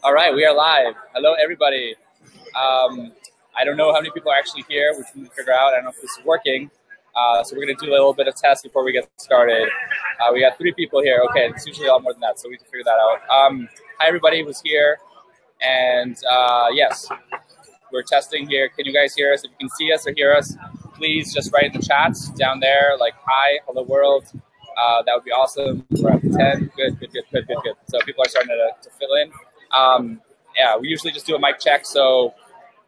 All right, we are live. Hello, everybody. I don't know how many people are actually here. We can figure out. I don't know if this is working. So we're going to do a little bit of test before we get started. We got 3 people here. Okay, it's usually a lot more than that, so we need to figure that out. Hi, everybody who's here. And yes, we're testing here. Can you guys hear us? If you can see us or hear us, please just write in the chats down there, like, hi, hello, world. That would be awesome. We're up to 10. Good. So people are starting to fill in. Yeah, we usually just do a mic check. So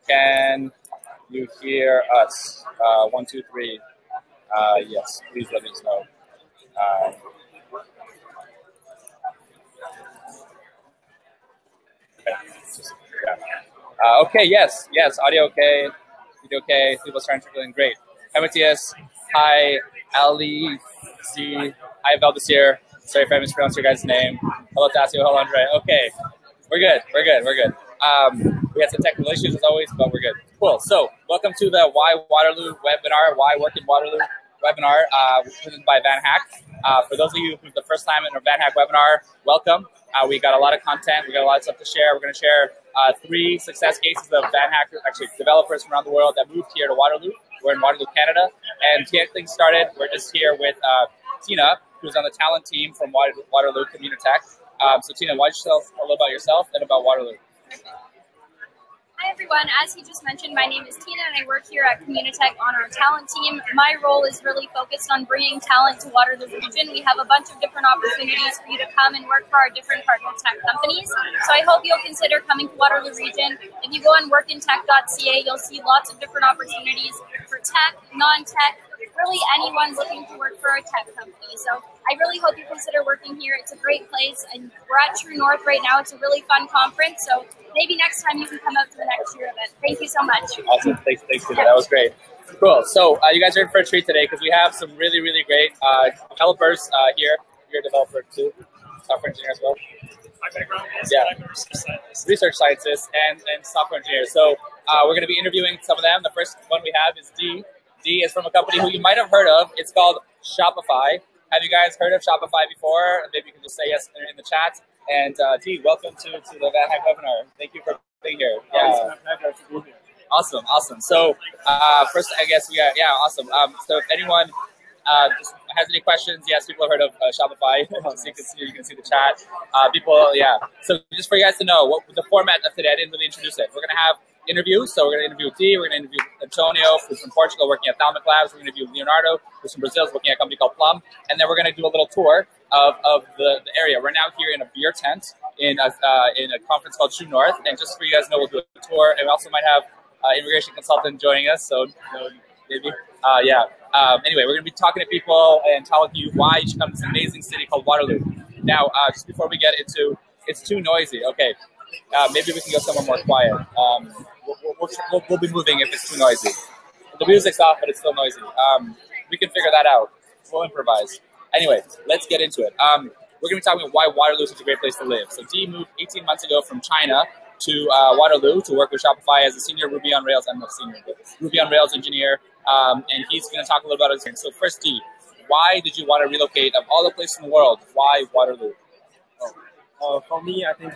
can you hear us? 1, 2, 3. Yes, please let us know. Okay, yes, audio okay, video okay, people starting to fill in, great. Hi, Matthias. Hi, Ali. Hi, Valdesir. Sorry if I mispronounced your guys' name. Hello, Tasio. Hello, Andre. Okay, we're good. We had some technical issues as always, but we're good. Cool. So, welcome to the Why Waterloo webinar, Why Work in Waterloo webinar, presented by VanHack. For those of you who's the first time in our VanHack webinar, welcome. We got a lot of content. We got a lot of stuff to share. We're going to share 3 success cases of VanHack, actually developers from around the world that moved here to Waterloo. We're in Waterloo, Canada. And to get things started, we're just here with Tina, who's on the talent team from Waterloo Communitech. So Tina, why don't you tell us a little about yourself and about Waterloo? Hi everyone, as he just mentioned, my name is Tina and I work here at Communitech on our talent team. My role is really focused on bringing talent to Waterloo region. We have a bunch of different opportunities for you to come and work for our different partner tech companies. So I hope you'll consider coming to Waterloo region. If you go on workintech.ca, you'll see lots of different opportunities for tech, non-tech, really anyone looking to work for a tech company. So I really hope you consider working here. It's a great place, and we're at True North right now. It's a really fun conference, so maybe next time you can come out to the next year event. Thank you so much. Awesome. Thanks, Tina. That was great. Cool. So you guys are in for a treat today because we have some really, really great developers here. You're a developer too, software engineer as well. My background is research scientist and software engineer. So we're going to be interviewing some of them. The first one we have is Dee. Dee is from a company who you might have heard of. It's called Shopify. Have you guys heard of Shopify before? Maybe you can just say yes in the chat. And Dee, welcome to the VanHack webinar. Thank you for being here. Yeah. It's my pleasure to be here. Awesome. So first, I guess we got, awesome. So if anyone just has any questions, yes, people have heard of Shopify. So you can see the chat. So just for you guys to know, what the format of today, I didn't really introduce it. We're going to have interviews. So we're going to interview Dee, we're going to interview Antonio, who's from Portugal, working at Thalmic Labs. We're going to interview Leonardo, who's from Brazil, working at a company called Plum. And then we're going to do a little tour of the area. We're now here in a beer tent in a conference called True North. And just for you guys to know, we'll do a tour. And we also might have immigration consultant joining us. So maybe, anyway, we're going to be talking to people and telling you why you should come to this amazing city called Waterloo. Now, just before we get into, it's too noisy. Okay. Maybe we can go somewhere more quiet. We'll be moving if it's too noisy. The music's off, but it's still noisy. We can figure that out. We'll improvise. Anyway, let's get into it. We're going to be talking about why Waterloo is such a great place to live. So Dee moved 18 months ago from China to Waterloo to work with Shopify as a senior Ruby on Rails, Ruby on Rails engineer. And he's going to talk a little about his experience. So first, Dee, why did you want to relocate? Of all the places in the world, why Waterloo? For me, I think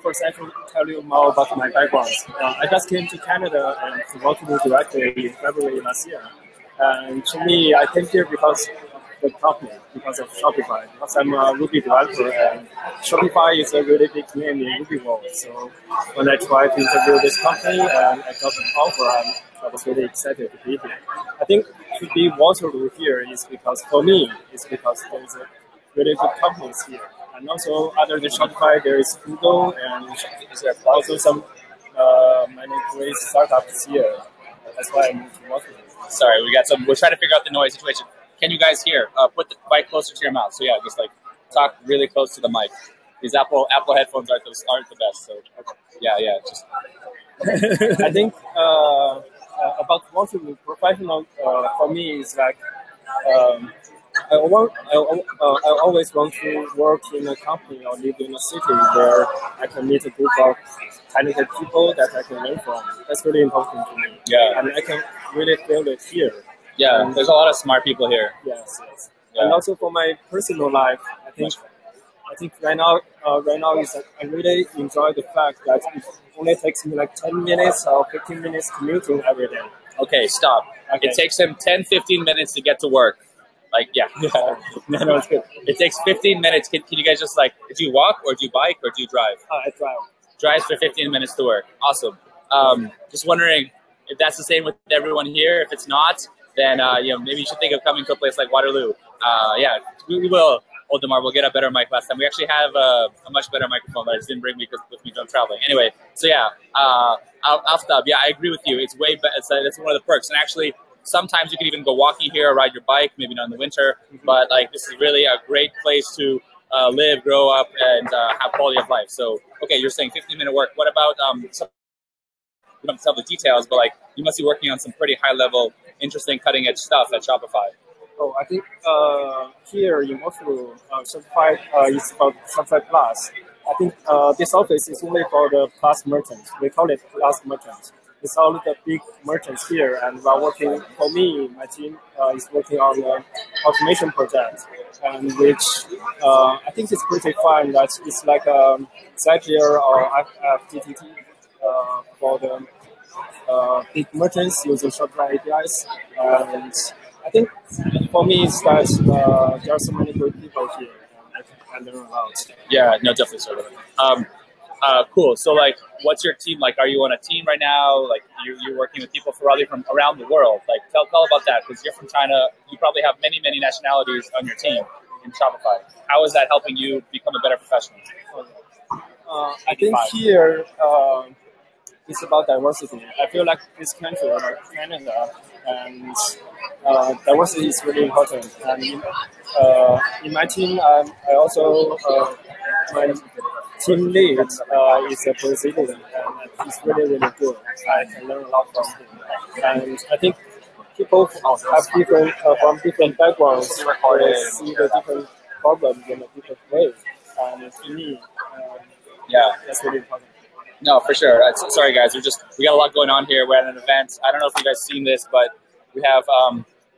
first I can tell you more about my background. I just came to Canada and to Waterloo directly in February last year. And to me, I came here because of the company, because of Shopify, because I'm a Ruby developer, and Shopify is a really big name in Ruby world. So when I tried to interview this company and I got an offer, I was really excited to be here. I think to be Waterloo here is because, for me, it's because there's a really good companies here. And also, other than Shopify, there is Google and also some many great startups here. That's why I moved to Waterloo. Sorry, we're trying to figure out the noise situation. Can you guys hear? Put the mic closer to your mouth. So yeah, just like talk really close to the mic. These Apple headphones aren't the best. So okay. I think about Waterloo, professional for me is like I always want to work in a company or live in a city where I can meet a group of talented people that I can learn from. That's really important to me. Yeah. And I can really feel it here. Yeah, there's a lot of smart people here. Yes. Yeah. And also for my personal life, I think I think right now is I really enjoy the fact that it only takes me like 10 minutes or 15 minutes commuting every day. Okay, stop. Okay. It takes him 10, 15 minutes to get to work. Like, yeah. No, it's good. It takes 15 minutes. Can you guys just, like, do you walk or do you bike or do you drive? I drive. Drives for 15 minutes to work. Awesome. Just wondering if that's the same with everyone here. If it's not, then, maybe you should think of coming to a place like Waterloo. Yeah, we will. Oldemar, we'll get a better mic last time. We actually have a much better microphone, but I just didn't bring me with me when traveling. Anyway, so yeah, I'll stop. Yeah, I agree with you. It's way better. That's one of the perks. And actually, sometimes you can even go walking here or ride your bike, maybe not in the winter. But like, this is really a great place to live, grow up, and have quality of life. So, okay, you're saying 15-minute work. What about we don't have to tell the details, but like, you must be working on some pretty high-level, interesting, cutting-edge stuff at Shopify. Oh, I think here in Oslo, Shopify is about Shopify Plus. I think this office is only for the Plus merchants. We call it Plus merchants. It's all the big merchants here, and we're working. For me, my team is working on an automation project, and which I think is pretty fun. That it's like Zapier or FTTT for the big merchants using Shopify APIs, and I think for me, it's that there are so many good people here, and I can learn a lot. Yeah, no, definitely so. Cool. So, like, what's your team like? Are you on a team right now? Like, you're working with people probably from around the world. Like, tell about that, because you're from China. You probably have many nationalities on your team in Shopify. How is that helping you become a better professional? I think here it's about diversity. I feel like this country, like Canada, and diversity is really important. And in my team, I also my team lead is a Brazilian, and he's really good. I can learn a lot from him. And I think people have different from different backgrounds see the different problems in a different way. And to me, that's really important. No, for sure. Sorry, guys. We got a lot going on here. We're at an event. I don't know if you guys seen this, but we have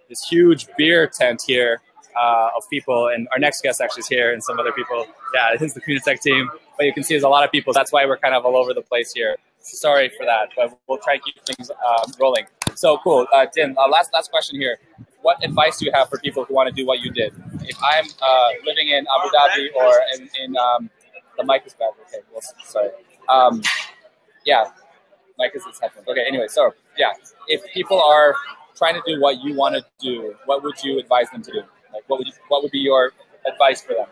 this huge beer tent here of people, and our next guest actually is here, and some other people. Yeah, this is the Communitech team, but you can see there's a lot of people. That's why we're kind of all over the place here. Sorry for that, but we'll try to keep things rolling. So cool, Tim. Last question here. What advice do you have for people who want to do what you did? If I'm living in Abu Dhabi or in the mic is bad. Okay, well, sorry. Yeah, mic is headphones. Okay, anyway, so yeah, if people are trying to do what you want to do, what would you advise them to do? Like, what would be your advice for them?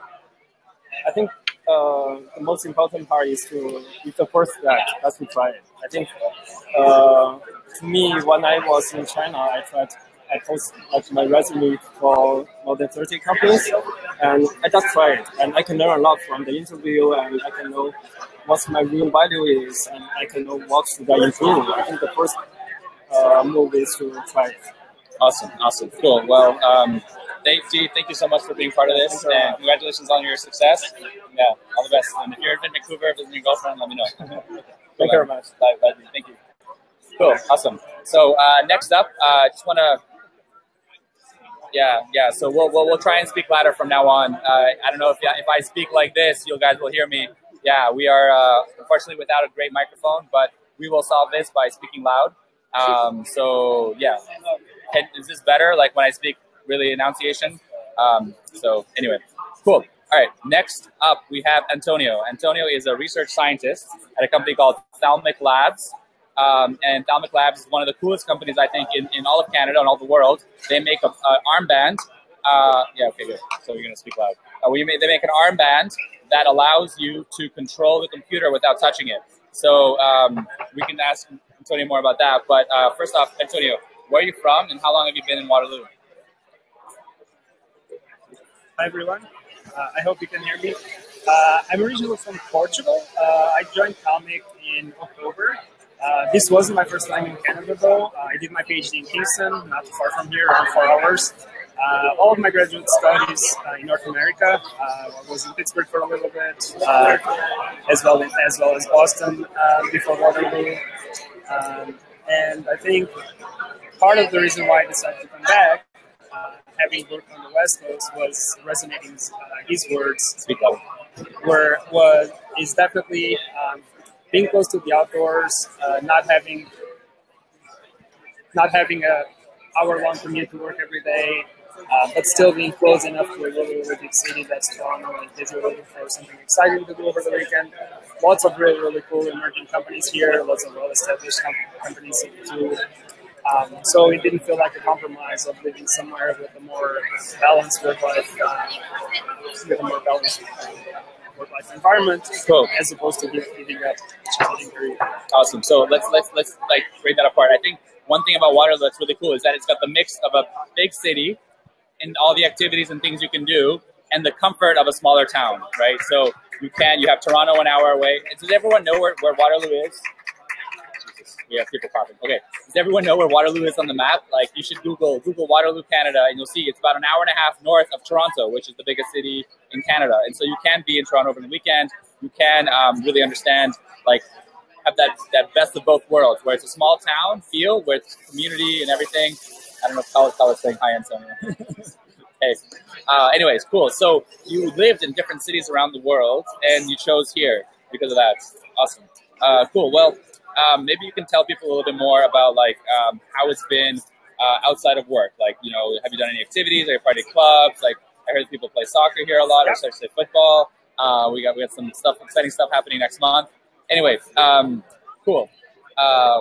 I think the most important part is the first step. That's to try it. I think to me, when I was in China, I posted like my resume for more than 30 companies, and I just tried it, and I can learn a lot from the interview, and I can know what my real value is, and I can know what should I improve. I think the first move is to try it. Awesome, cool. Well, thank you so much for being part of this, and congratulations on your success. Yeah, all the best. And if you're in Vancouver visiting your girlfriend, let me know. Thank you very much. Bye. Thank you. Cool, awesome. So next up, just want to. Yeah. So we'll try and speak louder from now on. I don't know if I speak like this, you guys will hear me. Yeah, we are unfortunately without a great microphone, but we will solve this by speaking loud. So yeah, is this better? Like when I speak really enunciation? So anyway, cool. All right, next up we have Antonio. Antonio is a research scientist at a company called Thalmic Labs. And Thalmic Labs is one of the coolest companies, I think, in all of Canada and all the world. They make an armband. Yeah, okay, good. So you're going to speak loud. They make an armband that allows you to control the computer without touching it. So we can ask Antonio more about that. But first off, Antonio, where are you from and how long have you been in Waterloo? Hi, everyone. I hope you can hear me. I'm originally from Portugal. I joined Thalmic in October. This wasn't my first time in Canada, though. I did my PhD in Kingston, not too far from here, around 4 hours. All of my graduate studies in North America. I was in Pittsburgh for a little bit, as well as Boston before Waterloo. And I think part of the reason why I decided to come back, having worked on the West Coast, was resonating his words. Speak loud. is definitely being close to the outdoors, not having a hour-long commute to work every day, but still being close enough to a really, really big city that's Toronto, and if you're looking for something exciting to do over the weekend. Lots of really, really cool emerging companies here, lots of well-established companies too. So it didn't feel like a compromise of living somewhere with a more balanced work-life, work-life environment, Cool. as opposed to giving up challenging career. Awesome. So let's like break that apart. I think one thing about Waterloo that's really cool is that it's got the mix of a big city and all the activities and things you can do, and the comfort of a smaller town, right? So you have Toronto an hour away. Does everyone know where Waterloo is? Jesus, we have people coughing. Okay. Does everyone know where Waterloo is on the map? Like, you should Google Waterloo, Canada, and you'll see it's about an hour and a half north of Toronto, which is the biggest city in Canada. And so you can be in Toronto over the weekend. You can really understand, like, have that best of both worlds, where it's a small town feel with community and everything. I don't know if Kyle is saying hi in somewhere. Hey. Anyways, cool. So you lived in different cities around the world, and you chose here because of that. Awesome. Cool. Well, maybe you can tell people a little bit more about like how it's been outside of work. Like, you know, have you done any activities? Are you part of clubs? Like, I heard people play soccer here a lot, or especially football. We got some exciting stuff happening next month. Anyway, cool.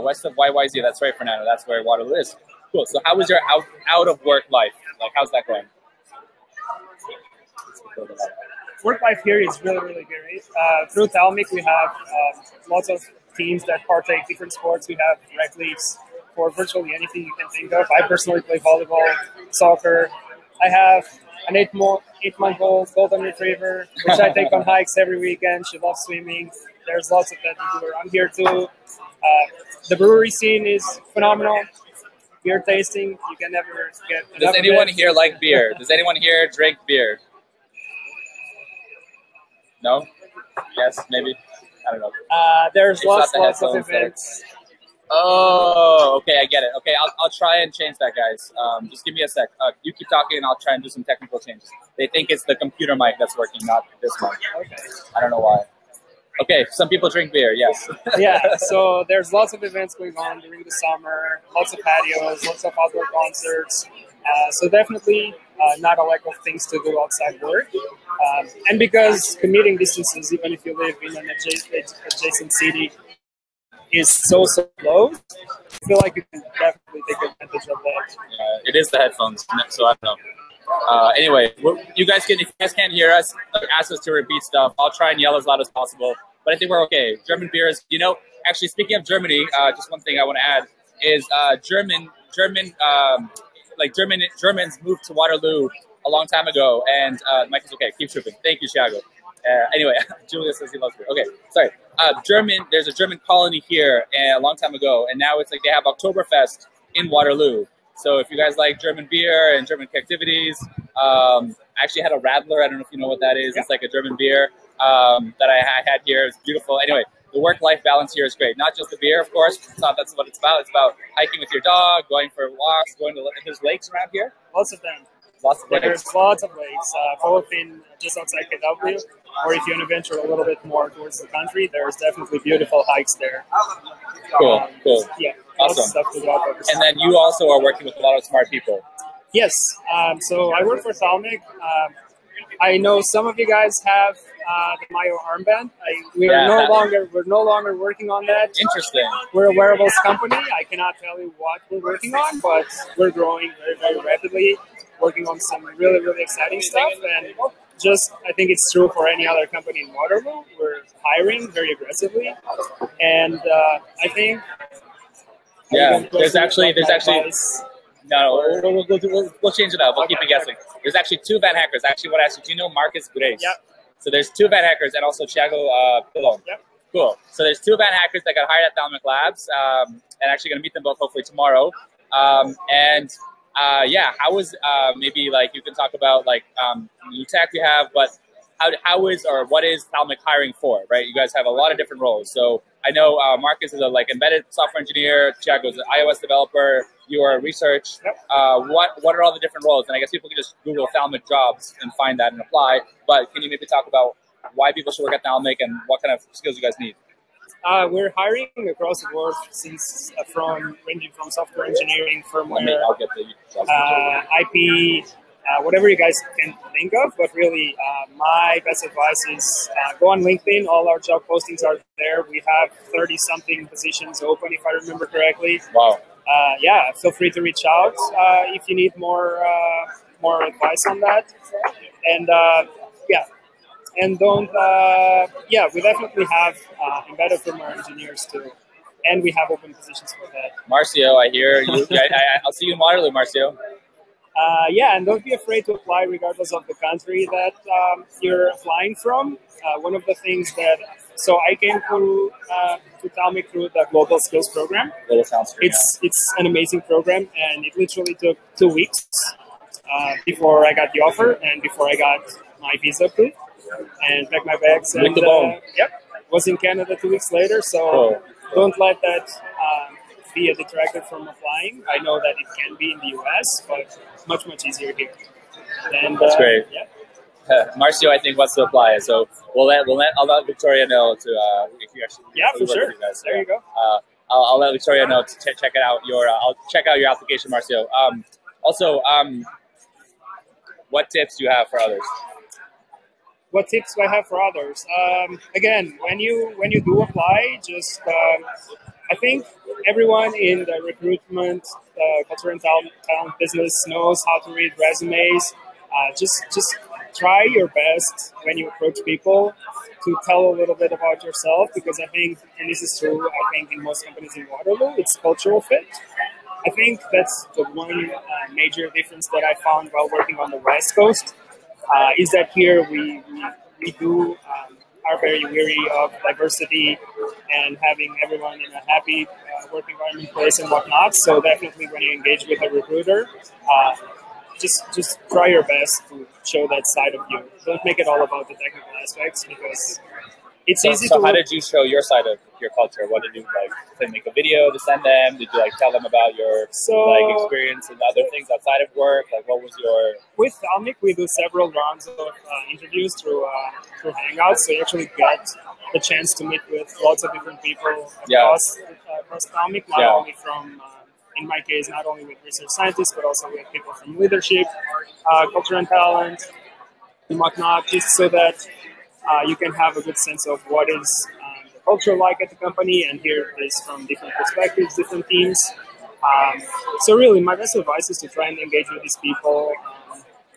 West of YYZ, that's right, Fernando. That's where Waterloo is. Cool. So how was your out of work life? Like, how's that going? Work life here is really, really great. Through Talmic, we have lots of teams that partake different sports. We have rec leagues for virtually anything you can think of. I personally play volleyball, soccer. I have an 8-month-old golden retriever, which I take on hikes every weekend. She loves swimming. There's lots of that to do around here too. The brewery scene is phenomenal. Beer tasting, you can never get enough. Does anyone here like beer? Does anyone here drink beer? No? Yes? Maybe? I don't know. There's lots of events. Oh, okay, I get it. Okay, I'll try and change that, guys. Just give me a sec. You keep talking, and I'll try and do some technical changes. They think it's the computer mic that's working, not this mic. Okay. I don't know why. Okay, some people drink beer, yes. Yeah, so there's lots of events going on during the summer, lots of patios, lots of outdoor concerts. So definitely not a lack of things to do outside work. And because commuting distances, even if you live in an adjacent city, is so close, I feel like you can definitely take advantage of that. It is the headphones, so I don't know. Anyway, if you guys can't hear us, ask us to repeat stuff. I'll try and yell as loud as possible, but I think we're okay. German beers, you know, actually speaking of Germany, just one thing I want to add is Germans moved to Waterloo a long time ago, and Mike is okay. Keep tripping. Thank you, Thiago. Anyway, Julia says he loves beer. Okay, sorry. There's a German colony here a long time ago, and now it's like they have Oktoberfest in Waterloo. So if you guys like German beer and German activities, I actually had a Radler. I don't know if you know what that is. It's like a German beer that I had here. It's beautiful. Anyway, the work-life balance here is great. Not just the beer, of course. That's what it's about. It's about hiking with your dog, going for walks, there's lakes around here. Lots of them. Lots of lakes. There's lots of lakes, both in just outside KW, or if you want to venture a little bit more towards the country, there's definitely beautiful hikes there. Cool. Yeah, awesome. Stuff to go up. And then you also are working with a lot of smart people. Yes. So I work for Talmic. I know some of you guys have the Mayo armband. We're no longer working on that. Interesting. We're a wearables company. I cannot tell you what we're working on, but we're growing very, very rapidly, working on some really, really exciting stuff. And I think it's true for any other company in Waterloo. We're hiring very aggressively, and I think. Yeah, there's actually. No, we'll change it up. We'll keep it guessing. There's actually two van hackers. Actually, do you know Marcus Grace? Yep. So there's two van hackers and also Thiago Pilon. Yep. Cool. So there's two van hackers that got hired at Talmic Labs, and actually going to meet them both hopefully tomorrow. How was maybe like you can talk about like new tech you have, but what is Talmic hiring for? Right, you guys have a lot of different roles. So I know Marcus is a embedded software engineer. Thiago is an iOS developer. You are research. Yep. What are all the different roles? And I guess people can just Google Talmic jobs and find that and apply. But can you maybe talk about why people should work at Thalmic and what kind of skills you guys need. We're hiring across the board, since ranging from software engineering, firmware, I'll get the IP, whatever you guys can think of. But really, my best advice is go on LinkedIn. All our job postings are there. We have 30-something positions open, if I remember correctly. Wow. Yeah, feel free to reach out if you need more advice on that. And yeah. And don't, we definitely have embedded firmware engineers too. And we have open positions for that. Marcio, I hear you. I'll see you in Waterloo, Marcio. Yeah, and don't be afraid to apply regardless of the country that you're applying from. One of the things so I came to Thalmic through the Global Skills Program. It's an amazing program, and it literally took 2 weeks before I got the offer and before I got my visa approved. And packed my bags and was in Canada 2 weeks later. So don't let that be a detractor from applying. I know that it can be in the US, but much easier here. And that's great. Yeah. Marcio, I think, wants to apply, so I'll let Victoria know to if you actually for sure. You guys. There you go. I'll let Victoria know to check it out. I'll check out your application, Marcio. Also, what tips do you have for others? What tips do I have for others? Again, when you do apply, just I think everyone in the recruitment, culture and talent business knows how to read resumes. Just try your best when you approach people to tell a little bit about yourself, because I think, and this is true, I think in most companies in Waterloo, it's cultural fit. I think that's the one major difference that I found while working on the West Coast. Is that here we are very weary of diversity and having everyone in a happy work environment place and whatnot. So definitely when you engage with a recruiter, just try your best to show that side of you. Don't make it all about the technical aspects, because it's easy to... So how did you show your side of your culture? What did you Did you make a video to send them? Did you tell them about your experience and other things outside of work? What was your... With Thalmic, we do several rounds of interviews through Hangouts, so you actually get the chance to meet with lots of different people across Thalmic, not only from, in my case, not only with research scientists, but also with people from leadership, culture and talent, and whatnot, just so that you can have a good sense of what is the culture like at the company, and hear this from different perspectives, different teams. So really, my best advice is to try and engage with these people.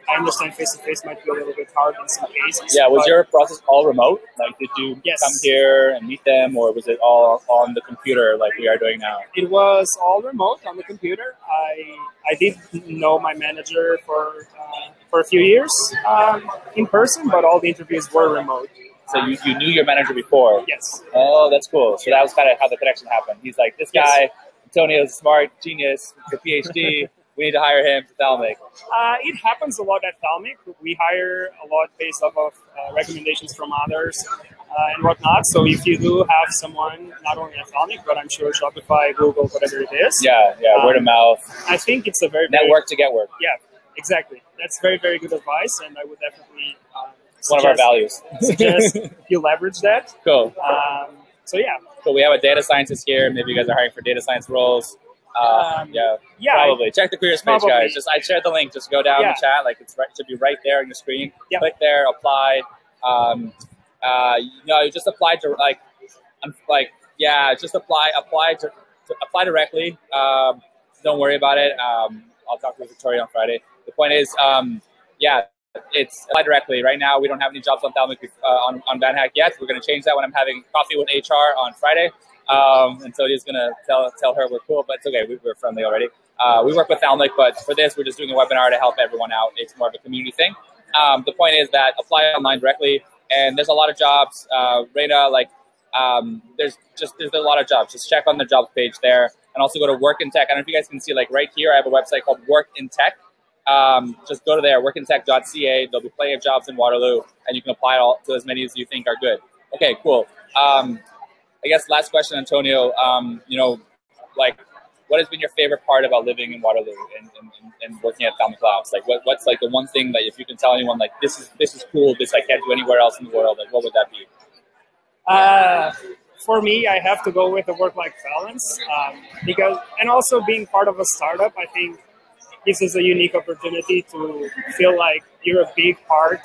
I understand face-to-face might be a little bit hard in some cases. Yeah, was your process all remote? Did you come here and meet them, or was it all on the computer like we are doing now? It was all remote on the computer. I did know my manager for a few years in person, but all the interviews were remote. So you knew your manager before? Yes. Oh, that's cool. So that was kind of how the connection happened. He's like, this guy, Antonio's a smart genius, with a PhD. We need to hire him for Thalmic. It happens a lot at Thalmic. We hire a lot based off of recommendations from others and whatnot. So if you do have someone, not only at Thalmic, but I'm sure Shopify, Google, whatever it is. Yeah, word of mouth. I think it's a very... Network to get work. Yeah, exactly. That's very, very good advice, and I would definitely one of our values. Suggest you leverage that. Cool. So yeah. So we have a data scientist here. Maybe you guys are hiring for data science roles. Probably. Check the careers page, guys. I shared the link. Just go down the chat. It should be right there on your screen. Click there, apply. You just apply to just apply directly. Don't worry about it. I'll talk to Victoria on Friday. The point is, it's apply directly. Right now, we don't have any jobs on Thalmic on Van Hack yet. We're going to change that when I'm having coffee with HR on Friday. And so he's going to tell her we're cool, but it's okay. We're friendly already. We work with Thalmic, but for this, we're just doing a webinar to help everyone out. It's more of a community thing. The point is that apply online directly, and there's a lot of jobs. Reina, there's a lot of jobs. Just check on the jobs page there, and also go to Work in Tech. I don't know if you guys can see, right here, I have a website called Work in Tech. Just go to there, workintech.ca. There'll be plenty of jobs in Waterloo, and you can apply to as many as you think are good. Okay, cool. I guess last question, Antonio. what has been your favorite part about living in Waterloo and working at Falmouth Labs? Like, what's like the one thing that if you can tell anyone, like, this is cool, this I can't do anywhere else in the world, like, what would that be? For me, I have to go with the work-life balance and also being part of a startup, I think this is a unique opportunity to feel like you're a big part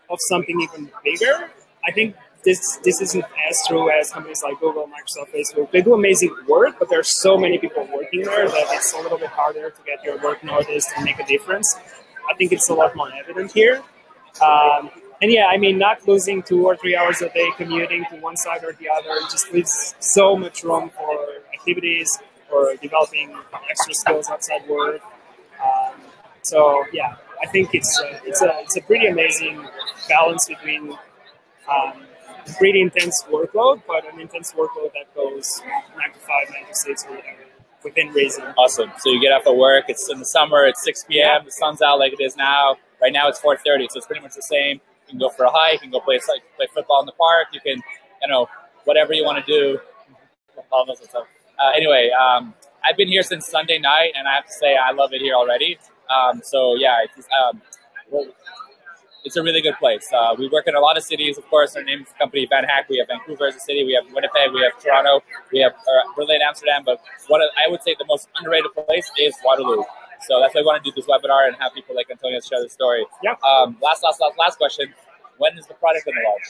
of something even bigger. I think this isn't as true as companies like Google, Microsoft, Facebook. They do amazing work, but there's so many people working there that it's a little bit harder to get your work noticed and make a difference. I think it's a lot more evident here. And yeah, I mean, not losing 2 or 3 hours a day commuting to one side or the other just leaves so much room for activities, for developing extra skills outside work. So yeah, I think it's a pretty amazing balance between pretty intense workload, but an intense workload that goes 9 to 5, 9 to 6, or whatever, within reason. Awesome. So you get off of work. It's in the summer. It's 6 p.m. Yeah. The sun's out like it is now. Right now it's 4:30, so it's pretty much the same. You can go for a hike. You can go play football in the park. You can, whatever you want to do. Anyway, I've been here since Sunday night, and I have to say I love it here already. So yeah, it's a really good place. We work in a lot of cities, of course. Our name is the company Van Hack. We have Vancouver as a city. We have Winnipeg. We have Toronto. We have Berlin, Amsterdam. But what I would say the most underrated place is Waterloo. So that's why I want to do this webinar and have people like Antonio share the story. Yep. Last question. When is the product going to launch?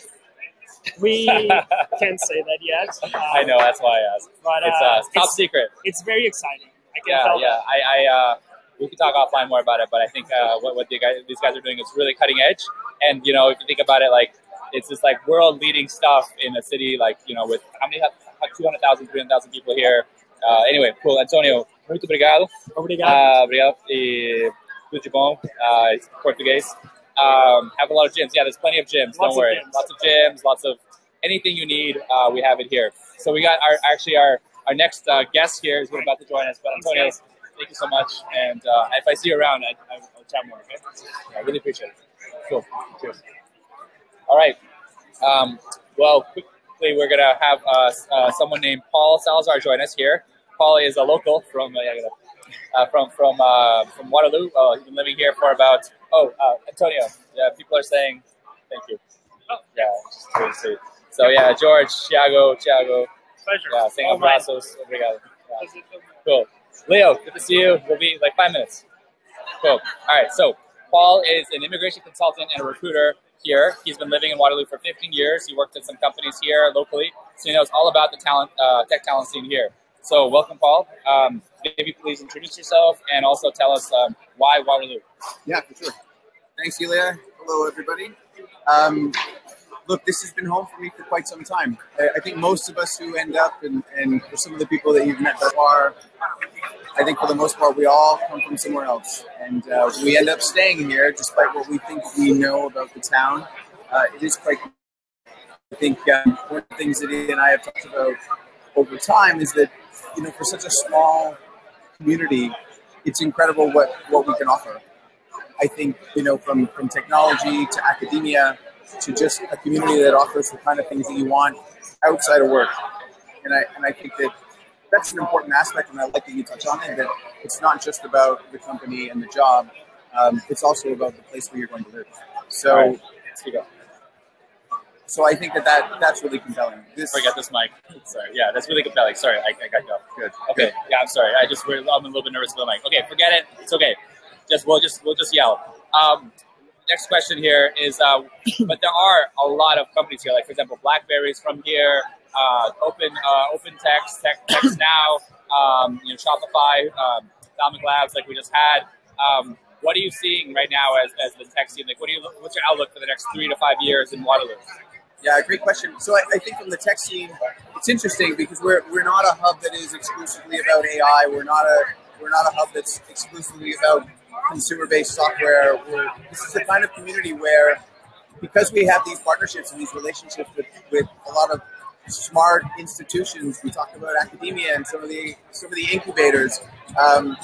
We can't say that yet. I know, that's why I asked. But it's top secret. It's very exciting. I can tell. Yeah. We can talk offline more about it, but I think what these guys are doing is really cutting edge. And, if you think about it, like, it's just like world-leading stuff in a city, like, with how many, 200,000, 300,000 people here. Anyway, cool. Antonio, muito obrigado. Obrigado. Obrigado. E tudo de bom. It's Portuguese. Have a lot of gyms. Yeah, there's plenty of gyms. Don't worry. Lots of gyms, lots of anything you need. We have it here. So we got our next guest here is about to join us. But Antonio, thank you so much. And if I see you around, I'll chat more. Okay? I really appreciate it. Cool. Cheers. All right. Well, quickly, we're gonna have someone named Paul Salazar join us here. Paul is a local from Waterloo. He's been living here for about. Antonio. Yeah, people are saying thank you. Oh. Yeah, just really sweet. So yeah, George, Thiago. Pleasure. Yeah, saying abrazos. Obrigado. Yeah. Cool. Leo, good to see you. We'll be like 5 minutes. Cool. All right. So Paul is an immigration consultant and a recruiter here. He's been living in Waterloo for 15 years. He worked at some companies here locally, so he knows all about the tech talent scene here. So welcome, Paul. Maybe please introduce yourself and also tell us why Waterloo. Yeah, for sure. Thanks, Ilya. Hello, everybody. Look, this has been home for me for quite some time. I think most of us who end up, and for some of the people that you've met thus far, I think for the most part, we all come from somewhere else. And we end up staying here despite what we think we know about the town. It is quite, I think one of the things that Ilya and I have talked about over time is that, for such a small community, it's incredible what we can offer. I think, from technology to academia to just a community that offers the kind of things that you want outside of work. And I think that that's an important aspect, and I like that you touch on it, that it's not just about the company and the job, it's also about the place where you're going to live. So, right. So I think that's really compelling. Forget this mic. Sorry. Yeah, that's really compelling. Sorry, I got you off. Good. Okay. Good. Yeah, I'm sorry. I'm a little bit nervous for the mic. Okay, forget it. It's okay. We'll just yell. Next question here is, but there are a lot of companies here. Like for example, BlackBerry's from here. Open Text Now. Shopify, Falmouth Labs, like we just had. What are you seeing right now as the tech scene? Like, what's your outlook for the next 3 to 5 years in Waterloo? Yeah, great question. So I think from the tech scene, it's interesting because we're not a hub that is exclusively about AI. We're not a hub that's exclusively about consumer-based software. This is the kind of community where, because we have these partnerships and these relationships with a lot of smart institutions, we talked about academia and some of the incubators.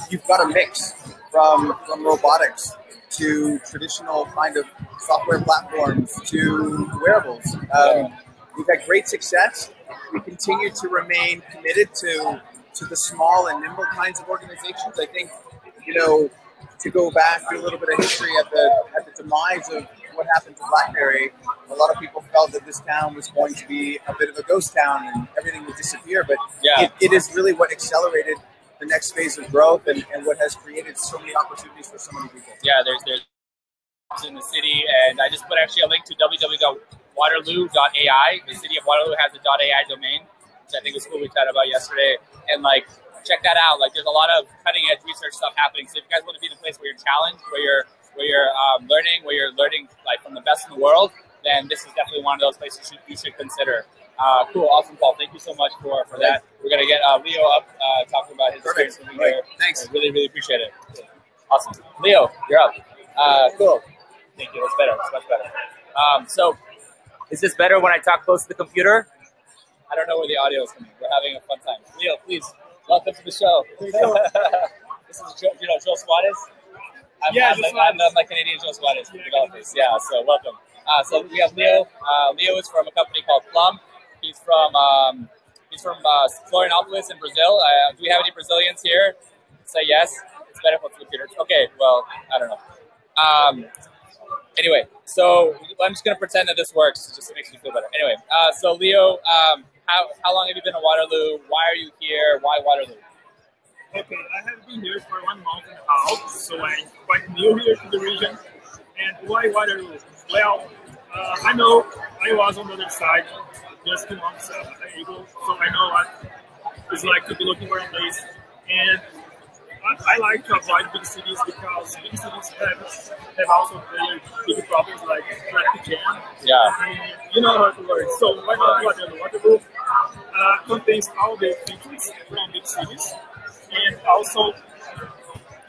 You've got a mix from robotics to traditional kind of software platforms to wearables. We've had great success. We continue to remain committed to to the small and nimble kinds of organizations. I think, you know, to go back to a little bit of history at the demise of what happened to BlackBerry, a lot of people felt that this town was going to be a bit of a ghost town and everything would disappear. But it is really what accelerated the next phase of growth and what has created so many opportunities for so many people. Yeah, there's in the city, and I just put actually a link to www.waterloo.ai. The city of Waterloo has a .ai domain, which I think is cool. We chatted about yesterday, and like check that out. Like there's a lot of cutting edge research stuff happening. So if you guys want to be in a place where you're challenged, where you're learning like from the best in the world, then this is definitely one of those places you should consider. Cool, awesome, Paul. Thank you so much for that. We're gonna get Leo up talking about his experience moving here. Thanks. I really appreciate it. Awesome, Leo, you're up. Cool. Thank you. That's better. That's much better. So, is this better when I talk close to the computer? I don't know where the audio is coming. We're having a fun time. Leo, please, welcome to the show. This is Joe Suarez. I'm my Canadian Joe Suarez from developers. Yeah, so welcome. So we have Leo. Leo is from a company called Plum. He's from Florianopolis in Brazil. Do we have any Brazilians here? Say yes. It's better for the computer. Okay. Well, I don't know. Anyway, so I'm just gonna pretend that this works. It just makes me feel better. Anyway, so Leo, how long have you been in Waterloo? Why are you here? Why Waterloo? Okay, I have been here for 1 month and a half, so I'm quite new here to the region. And why Waterloo? Well, I know I was on the other side just 2 months ago, so I know what it's like to be looking for a place. And I like to avoid big cities because big cities have also very big problems like traffic jam. Yeah. And you know how to work. So why not Waterloo? Waterloo contains all the features from big cities, and also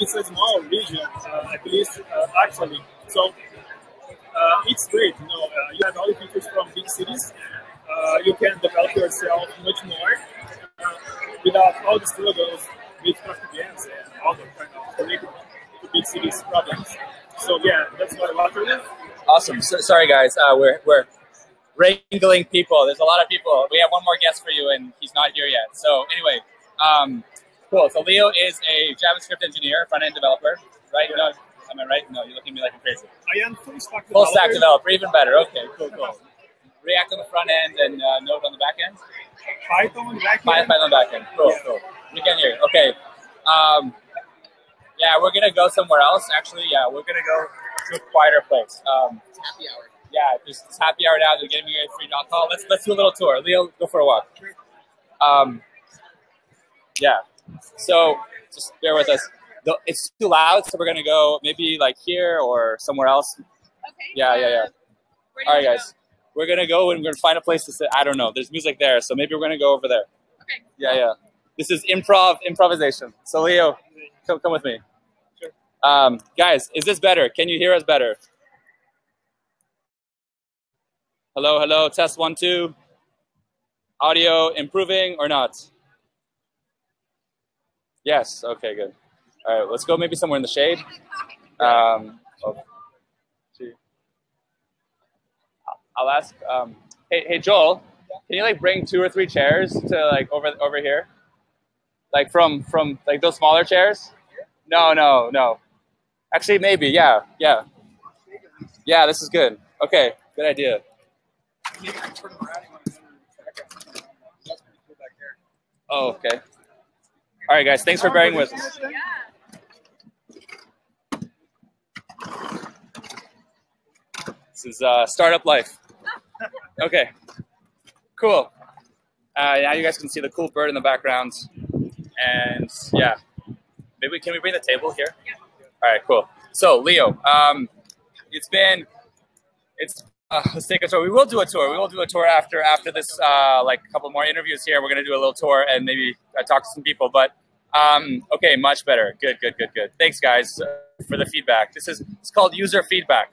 it's a small region, at least actually. So it's great. You know, you have all the features from big cities. You can develop yourself much more without all the struggles with traffic jams and all the kind of related to big cities problems. So yeah, that's why Waterloo. Awesome. So, sorry guys, we're wrangling people. There's a lot of people. We have one more guest for you, and he's not here yet. So anyway, cool. So Leo is a JavaScript engineer, front-end developer, right? No, am I right? No, you're looking at me like I'm crazy. I am full stack developer. Full stack developer, even better. Okay, cool. React on the front end and Node on the back end? Python on the back end. Python on the back end. Cool. You can hear it. Okay. Yeah, we're going to go somewhere else. Actually, yeah, we're going to go to a quieter place. Happy hour. Yeah, it's happy hour now. They're getting me a free dot call. Let's do a little tour. Leo, go for a walk. Yeah. So just bear with us. It's too loud, so we're going to go maybe like here or somewhere else. Okay. Yeah. All right, guys. We're going to go and we're going to find a place to sit. I don't know. There's music there, so maybe we're going to go over there. Okay. Yeah. This is improvisation. So, Leo, come with me. Sure. Guys, is this better? Can you hear us better? Hello. Test 1, 2. Audio improving or not? Yes. Okay, good. All right, let's go maybe somewhere in the shade. I'll ask. Hey, Joel, can you like bring 2 or 3 chairs to like over here, like from like those smaller chairs? No. Actually, maybe. Yeah. This is good. Okay, good idea. Oh, okay. All right, guys. Thanks for bearing with us. Yeah. This is startup life. Okay, cool. Now you guys can see the cool bird in the background, and yeah, can we bring the table here? Yeah. All right, cool. So Leo, let's take a tour. We will do a tour. After this, like a couple more interviews here. We're gonna do a little tour and maybe talk to some people. But okay, much better. Good. Thanks, guys, for the feedback. It's called user feedback.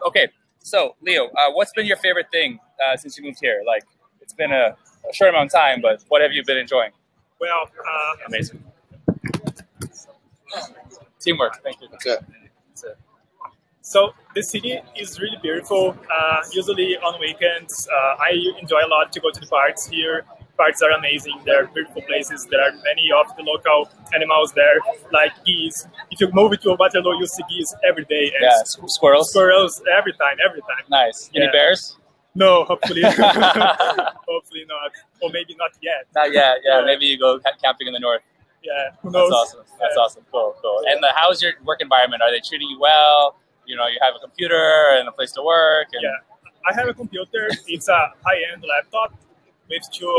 Okay. So, Leo, what's been your favorite thing since you moved here? Like, it's been a short amount of time, but what have you been enjoying? Well, amazing. Teamwork. Thank you. That's it. So the city is really beautiful. Usually on weekends, I enjoy a lot to go to the parks here. parks are amazing. They're beautiful places. There are many of the local animals there, like geese. If you move to Waterloo, you see geese every day. And Yeah, squirrels. Squirrels every time. Nice. Any bears? No, hopefully. Hopefully not. Or maybe not yet. Not yet. Yeah, maybe you go camping in the north. Yeah, who knows? That's awesome. That's awesome. Cool. And how's your work environment? Are they treating you well? You know, you have a computer and a place to work. And... Yeah, I have a computer. It's a high-end laptop with two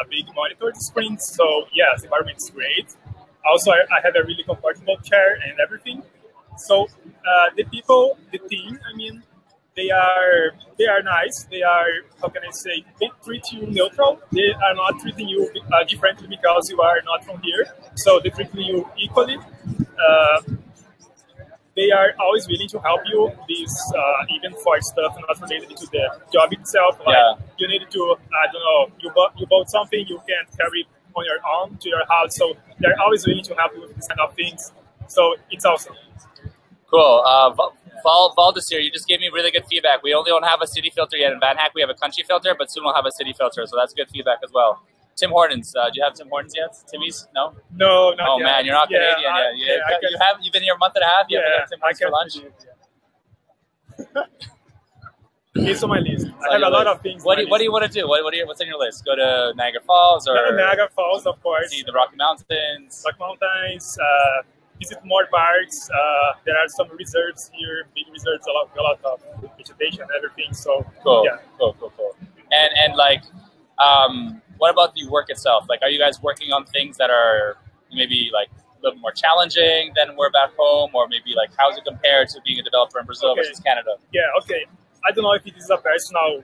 big monitor screens. So yeah, the environment is great. Also, I have a really comfortable chair and everything. So the people, the team, I mean, they are nice. They are, how can I say, they treat you neutral. They are not treating you differently because you are not from here. So they treat you equally. They are always willing to help you, even for stuff not related to the job itself. Like you need to, I don't know, you bought something you can't carry on your own to your house. So they're always willing to help you with these kind of things. So it's awesome. Cool. Valdez here, you just gave me really good feedback. We only don't have a city filter yet in Van Hack. We have a country filter, but soon we'll have a city filter. So that's good feedback as well. Tim Hortons. Do you have Tim Hortons yet? Timmy's? No? No, not yet. Oh, man, you're not Canadian yet. You've been here a month and a half? You haven't had Tim Hortons for lunch? It's on my list. I have a lot of things. What do you want to do? What's on your list? Go to Niagara Falls? Or Niagara Falls, of course. See the Rocky Mountains? Visit more parks. There are some reserves here, big reserves, a lot of vegetation and everything. So cool. Yeah. Cool. And like, what about the work itself? Like, are you guys working on things that are maybe like a little more challenging than we're back home, or maybe like how's it compared to being a developer in Brazil versus Canada? Yeah. Okay. I don't know if it is a personal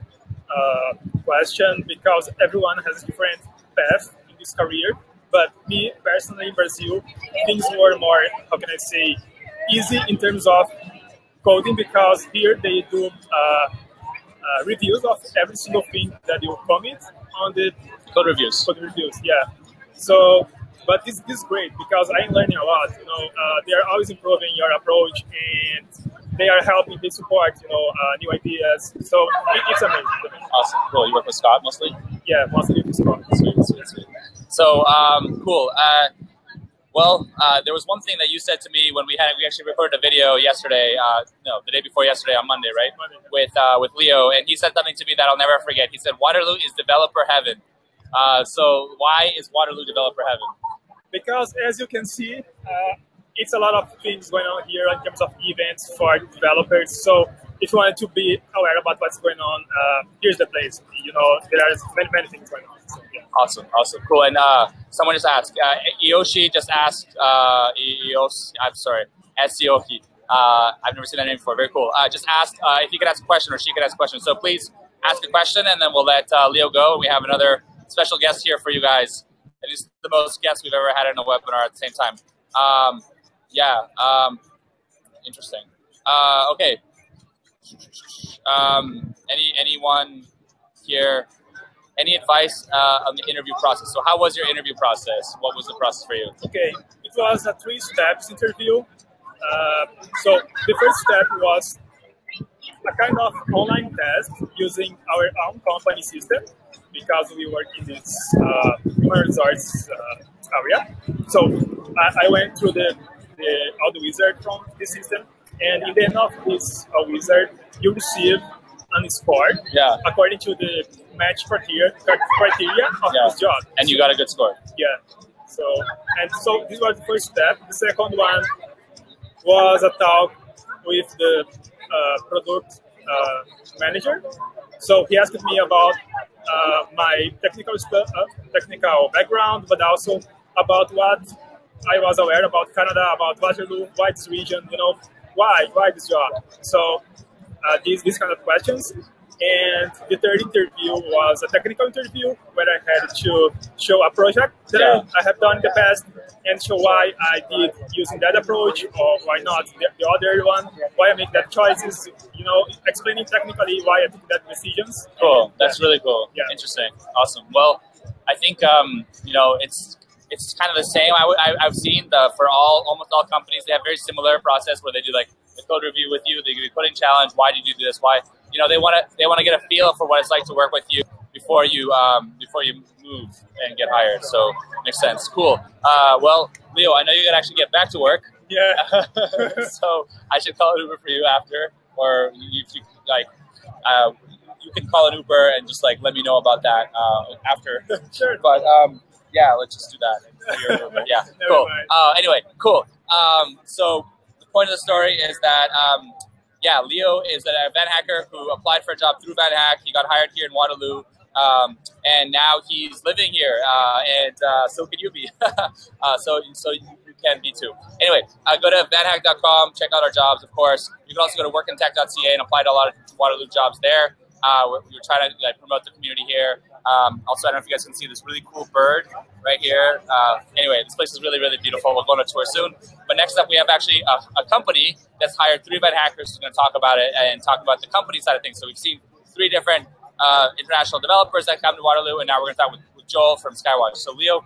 question because everyone has a different path in this career. But me, personally, in Brazil, things were more, how can I say, easy in terms of coding because here they do reviews of every single thing that you commit on the code reviews. Yeah. So, but this is great because I'm learning a lot. You know, they are always improving your approach and they are helping me support, new ideas. So it's amazing. Awesome. Cool. You work with Scott mostly? Yeah, mostly with Scott. Sweet. So, cool. There was one thing that you said to me when we actually recorded a video yesterday, the day before yesterday on Monday, right? Monday. With Leo, and he said something to me that I'll never forget. He said, Waterloo is developer heaven. So why is Waterloo developer heaven? Because as you can see, it's a lot of things going on here in terms of events for developers. So if you wanted to be aware about what's going on, here's the place. There are many things going on. So, yeah. Awesome, cool. And someone just asked, Iyoshi just asked, Sioki. I've never seen that name before. Very cool. Just asked if he could ask a question or she could ask a question. So please ask a question, and then we'll let Leo go. We have another special guest here for you guys. It is the most guests we've ever had in a webinar at the same time. Interesting. Okay. Anyone here? Any advice on the interview process? So how was your interview process? What was the process for you? Okay, it was a 3-step interview. So the first step was a kind of online test using our own company system because we work in this human resource area. So I went through all the wizard from the system, and in the end of this wizard, you receive a score according to the match criteria of this job. And you got a good score. Yeah. So this was the first step. The second one was a talk with the product manager. So he asked me about my technical background, but also about what I was aware about Canada, about Waterloo, why this region, why this job. So these kind of questions. And the third interview was a technical interview where I had to show a project that I have done in the past and show why I did using that approach or why not the other one, why I make that choices, explaining technically why I took that decisions. Cool. That's really cool. Yeah. Interesting. Awesome. Well, I think, it's kind of the same. I've seen for almost all companies, they have very similar process where they do like the code review with you, they give you a coding challenge. Why did you do this? Why? They want to get a feel for what it's like to work with you before you before you move and get hired. So makes sense. Cool. Well, Leo, I know you gotta actually get back to work. Yeah. So I should call an Uber for you after, or if you like, you can call an Uber and just like let me know about that after. Sure. But yeah, let's just do that. Yeah, cool. Anyway, cool. So the point of the story is that yeah, Leo is a event hacker who applied for a job through VanHack. He got hired here in Waterloo, and now he's living here. And so can you be. So you can be too. Anyway, go to vanhack.com, check out our jobs, of course. You can also go to workintech.ca and apply to a lot of Waterloo jobs there. We're trying to promote the community here. Also, I don't know if you guys can see this really cool bird right here. Anyway, this place is really, really beautiful. We'll go on a tour soon. But next up, we have actually a company that's hired 3 event hackers who's going to talk about it and talk about the company side of things. So we've seen 3 different international developers that come to Waterloo, and now we're going to talk with Joel from Skywatch. So Leo,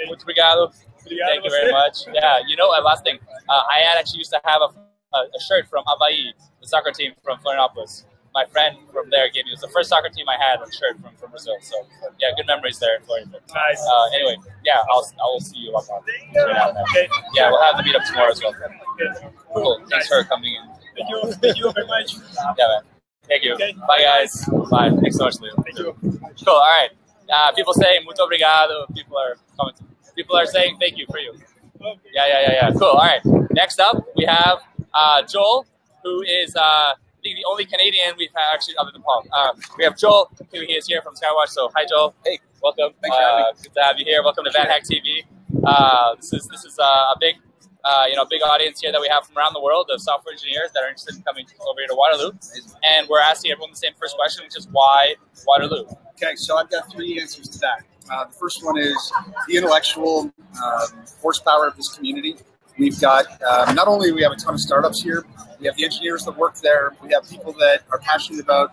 muito obrigado. Thank you very much. Yeah, you know, last thing, I had actually used to have a shirt from Avaí, the soccer team from Florianopolis. My friend from there gave me, it was the first soccer team I had, a shirt from Brazil. So yeah, good memories there in Florianopolis. Nice. Anyway, yeah, I'll see you up on. Okay. Yeah, we'll have the meetup tomorrow as well. Cool. Thanks for coming in. Thank you very much. Yeah, man. Thank you. Okay. Bye, guys. Bye. Thanks so much, Leo. Thank you. Cool. All right. People say muito obrigado. People are commenting. People are saying thank you for you. Okay. Yeah. Cool. All right. Next up, we have Joel, who is I think the only Canadian we've had, actually, other than Paul. We have Joel, who he is here from Skywatch. So hi, Joel. Hey. Welcome. Thanks for having me. Good to have you here. Welcome to VanHack TV. This is a big big audience here that we have from around the world of software engineers that are interested in coming over here to Waterloo. And we're asking everyone the same first question, which is why Waterloo? Okay, so I've got 3 answers to that. The first one is the intellectual horsepower of this community. We've got, not only do we have a ton of startups here, we have the engineers that work there, we have people that are passionate about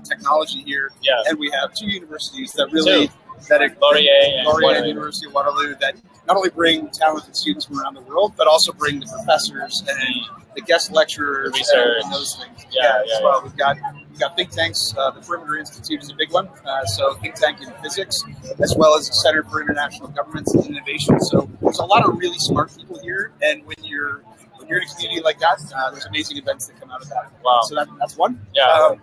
technology here, and we have 2 universities that really, Laurier and University of Waterloo, that not only bring talented students from around the world, but also bring the professors and the guest lecturers and those things. As well. We've got think tanks. The Perimeter Institute is a big one. So think tank in physics, as well as the Center for International Governments and Innovation. So there's a lot of really smart people here, and when you're in a community like that, there's amazing events that come out of that. Wow. So that's one. The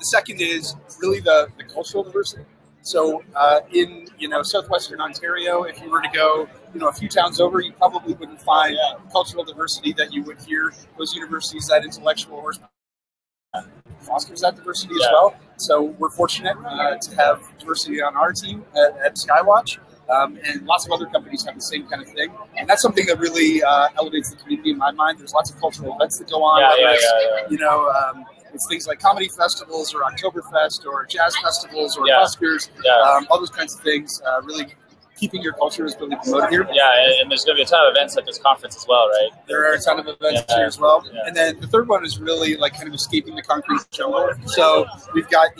second is really the cultural diversity. So in southwestern Ontario, if you were to go a few towns over, you probably wouldn't find cultural diversity that you would here. Those universities, that intellectual horsepower fosters that diversity as well. So we're fortunate to have diversity on our team at Skywatch. And lots of other companies have the same kind of thing. And that's something that really elevates the community in my mind. There's lots of cultural events that go on. It's things like comedy festivals or Oktoberfest or jazz festivals or buskers, all those kinds of things. Really keeping your culture is really promoted here. Yeah, and there's going to be a ton of events at this conference as well, right? There are a ton of events here as well. And then the third one is really like kind of escaping the concrete jungle. So we've got,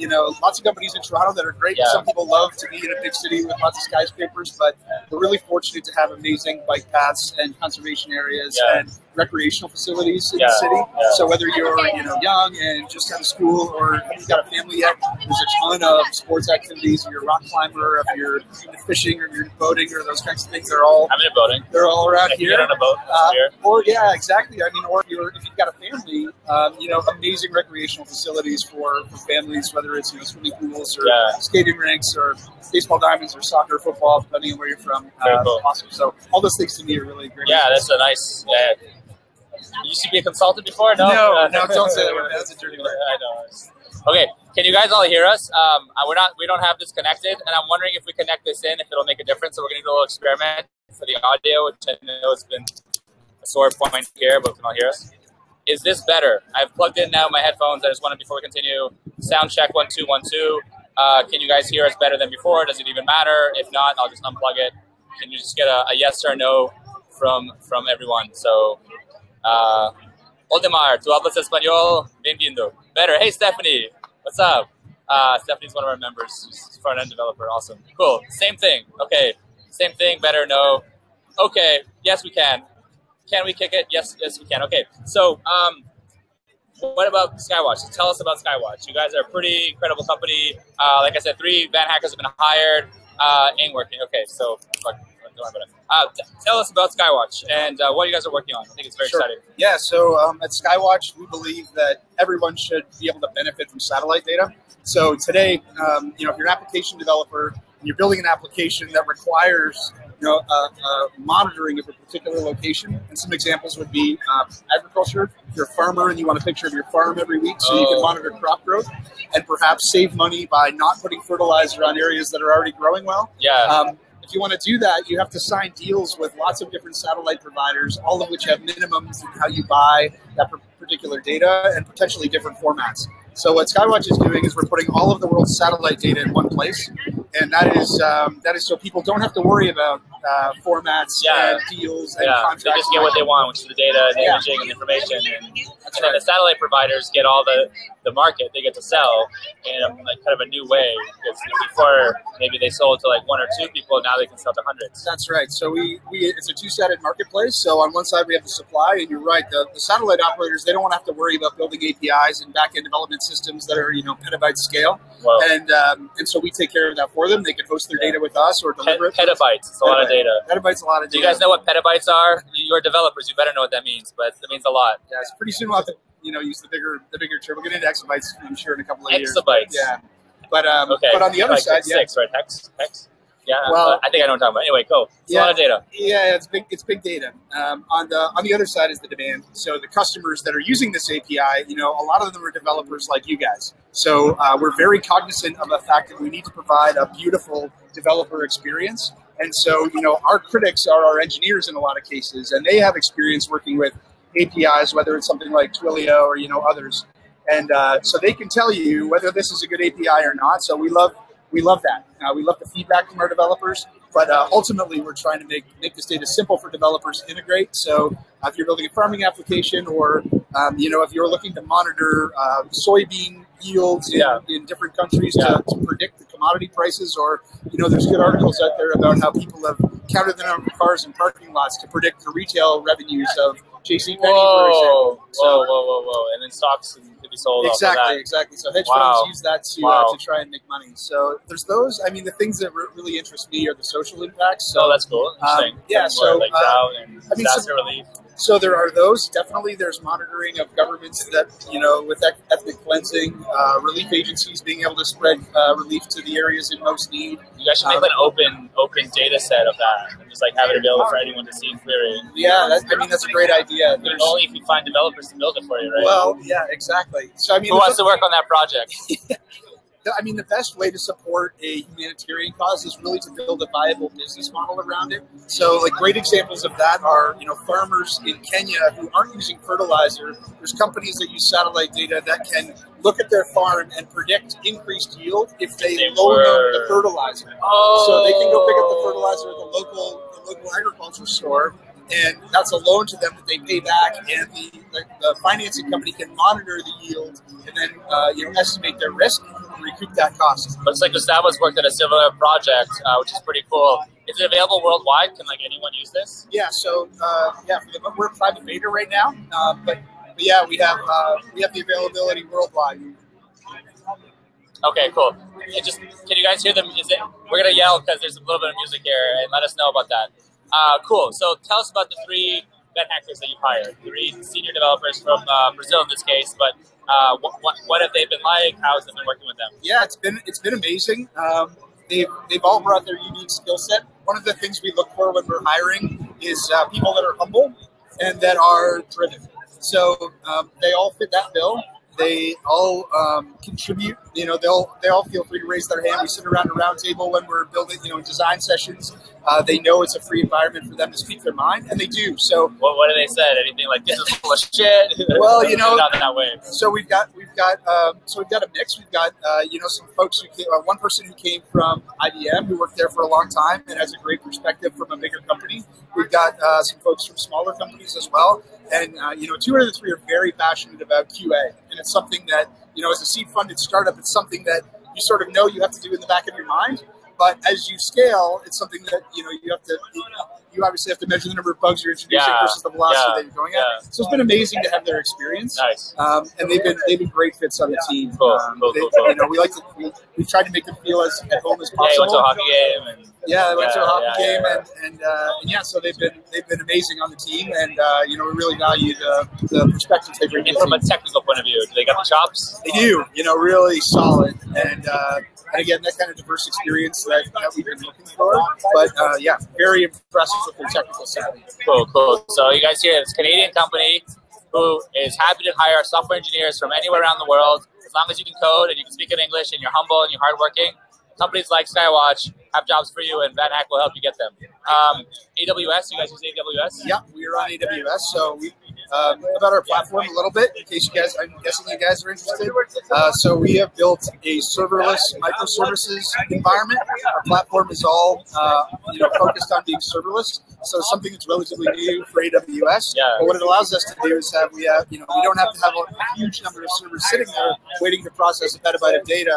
lots of companies in Toronto that are great. Some people love to be in a big city with lots of skyscrapers, but we're really fortunate to have amazing bike paths and conservation areas and recreational facilities in the city. So whether you're, young and just out of school or haven't got a family yet, there's a ton of sports activities. If you're a rock climber, if you're into fishing or you're boating or those kinds of things, I'm in boating. They're all around here. Get on a boat or exactly. I mean, or if you've got a family, amazing recreational facilities for families, whether it's swimming pools or skating rinks or baseball diamonds or soccer, football, depending on where you're from. Cool. Awesome. So all those things to me are really great. Yeah, that's a nice. You used to be a consultant before? No, don't say that. That's a dirty word. I know. Okay, can you guys all hear us? We don't have this connected, and I'm wondering if we connect this in, if it'll make a difference. So we're going to do a little experiment for the audio, which I know has been a sore point here, but can all hear us? Is this better? I've plugged in now my headphones. I just wanted, before we continue, sound check 1 2 1 2. Can you guys hear us better than before? Does it even matter? If not, I'll just unplug it. Can you just get a yes or no from everyone? So, Oldemar, tu hablas español? Bienvenido. Better. Hey, Stephanie. What's up? Stephanie's one of our members. She's a front-end developer. Awesome. Cool. Same thing. Okay. Same thing. Better. No. Okay. Yes, we can. Can we kick it? Yes, we can. Okay. So, what about Skywatch? Tell us about Skywatch. You guys are a pretty incredible company. Like I said, 3 van hackers have been hired. Ain't working. Okay, so fuck, don't worry about it. Tell us about Skywatch and what you guys are working on. I think it's very exciting. Yeah, so at Skywatch, we believe that everyone should be able to benefit from satellite data. So today, if you're an application developer and you're building an application that requires monitoring of a particular location, and some examples would be agriculture. If you're a farmer and you want a picture of your farm every week so you can monitor crop growth and perhaps save money by not putting fertilizer on areas that are already growing well. Yeah. If you want to do that, you have to sign deals with lots of different satellite providers, all of which have minimums in how you buy that particular data and potentially different formats. So what Skywatch is doing is we're putting all of the world's satellite data in one place, and that is so people don't have to worry about formats and deals and contracts. They just get what they want, which is the data and the imaging and the information. And then the satellite providers get all the market. They get to sell in like kind of a new way. Because before, maybe they sold to like 1 or 2 people, now they can sell to hundreds. That's right. So it's a two-sided marketplace. So on one side we have the supply, and you're right, the satellite operators, they don't want to have to worry about building APIs and back-end development systems that are petabyte scale. Whoa. And so we take care of that for them. They can host their data with us or deliver it. Petabytes. It's a lot of data. Petabytes, a lot of data. Do you guys know what petabytes are? You're developers. You better know what that means, but it means a lot. Yeah, so pretty soon we'll have to use the bigger term. We'll get into exabytes, I'm sure, in a couple of years. Exabytes. Yeah. But on the other like side, 6, right? Hex. Yeah. Well, I think I know what I'm talking about. Anyway, cool. It's a lot of data. Yeah, it's big data. On the other side is the demand. So the customers that are using this API, a lot of them are developers like you guys. So we're very cognizant of the fact that we need to provide a beautiful developer experience. And so, our critics are our engineers in a lot of cases, and they have experience working with APIs, whether it's something like Twilio or, others. And so they can tell you whether this is a good API or not. So we love that. We love the feedback from our developers, but ultimately we're trying to make this data simple for developers to integrate. So if you're building a farming application, or if you're looking to monitor soybean yields in different countries to predict the commodity prices, or there's good articles out there about how people have counted the number of cars in parking lots to predict the retail revenues of JCPenney, for example. Whoa. And then stocks could be sold off of that. Exactly. So hedge funds use that to try and make money. So there's those. I mean, the things that really interest me are the social impacts. So, that's cool. Interesting. Like drought and disaster relief. So there are those. Definitely there's monitoring of governments that, with ethnic cleansing, relief agencies being able to spread relief to the areas in most need. You guys should make an open data set of that and just like have it available for anyone to see and query. Yeah, that's a great idea. But only if you find developers to build it for you, right? Well, yeah, exactly. So who wants to work on that project? The best way to support a humanitarian cause is really to build a viable business model around it. So, great examples of that are, farmers in Kenya who aren't using fertilizer. There's companies that use satellite data that can look at their farm and predict increased yield if they loan them the fertilizer. So they can go pick up the fertilizer at the local agriculture store, and that's a loan to them that they pay back, and the financing company can monitor the yield and then estimate their risk and recoup that cost. Looks like Gustavo's worked on a similar project, which is pretty cool. Is it available worldwide? Can anyone use this? Yeah. So we're private beta right now, but yeah, we have the availability worldwide. Okay, cool. Can you guys hear them? We're gonna yell because there's a little bit of music here, and let us know about that. Cool. So tell us about the 3 vet hackers that you've hired. 3 senior developers from Brazil in this case, but what have they been like? How has it been working with them? Yeah, it's been amazing. They've all brought their unique skill set. One of the things we look for when we're hiring is people that are humble and that are driven. So they all fit that bill. They all contribute. They all feel free to raise their hand. We sit around a round table when we're building, design sessions. They know it's a free environment for them to speak their mind, and they do. So, what do they say? Anything like this is full of shit? Well, not in that way. So we've got a mix. We've got some folks who came. One person who came from IBM who worked there for a long time and has a great perspective from a bigger company. We've got some folks from smaller companies as well, and 2 out of the 3 are very passionate about QA, and it's something that as a seed-funded startup, it's something that you sort of know you have to do in the back of your mind. But as you scale, it's something that you obviously have to measure the number of bugs you're introducing versus the velocity that you're going at. So it's been amazing to have their experience. Nice. And they've been great fits on the team. Cool. We've tried to make them feel as at home as possible. Yeah, you went to a hockey game. They went to a hockey game, so they've been amazing on the team, and we really value the perspectives they bring. And from a technical point of view, do they got the chops? They do, really solid, and again, that kind of diverse experience that we've been looking for. But very impressive with their technical savvy. Cool. So you guys hear this Canadian company who is happy to hire software engineers from anywhere around the world, as long as you can code and you can speak in English and you're humble and you're hardworking. Companies like Skywatch have jobs for you, and Van Hack will help you get them. AWS, you guys use AWS? Yeah, we are on AWS, so we about our platform a little bit, in case I'm guessing you guys are interested. So we have built a serverless microservices environment. Our platform is all focused on being serverless, so something that's relatively new for AWS. Yeah. But what it allows us to do is we don't have to have a huge number of servers sitting there waiting to process a petabyte of data.